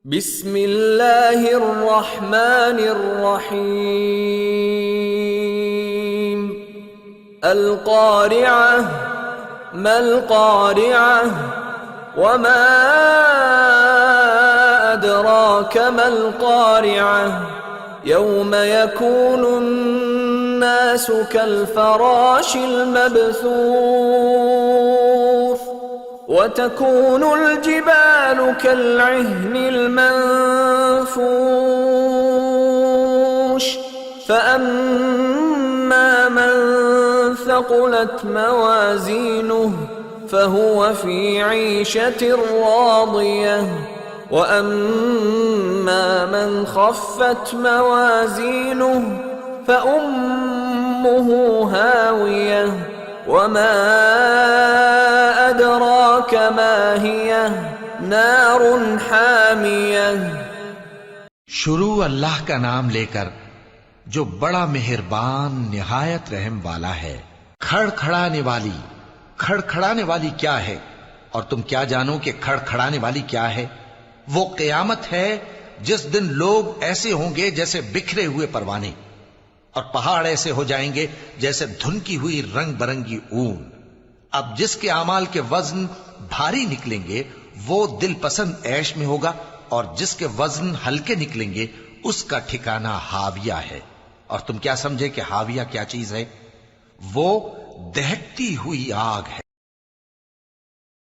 बिस्मिल्लाहिर रहमानिर रहीम। अल क़ारिअह मल क़ारिअह वमा अदराक मल क़ारिअह यौम यकूनुन नासु कल फ़राशिल मबसूस वतकूनुल जिबालु कल्अहनिल मंफूश फ़अम्मा मन थक़ुलत मवाज़ीनुहु फ़हुव फ़ी ईशतिर रादियह वअम्मा मन ख़फ़्फ़त मवाज़ीनुहु फ़उम्मुहु हावियह वमा अदराक मा हियह नारुन हामियह। शुरू अल्लाह का नाम लेकर जो बड़ा मेहरबान निहायत रहम वाला है। खड़खड़ाने वाली। खड़खड़ाने वाली क्या है और तुम क्या जानो कि खड़खड़ाने वाली क्या है? वो क़यामत है जिस दिन लोग ऐसे होंगे जैसे बिखरे हुए परवाने और पहाड़ ऐसे हो जाएंगे जैसे धुनकी हुई रंग बरंगी ऊन। अब जिसके आमाल के वजन भारी निकलेंगे वो दिल पसंद ऐश में होगा और जिसके वजन हल्के निकलेंगे उसका ठिकाना हाविया है। और तुम क्या समझे कि हाविया क्या चीज है? वो दहकती हुई आग है।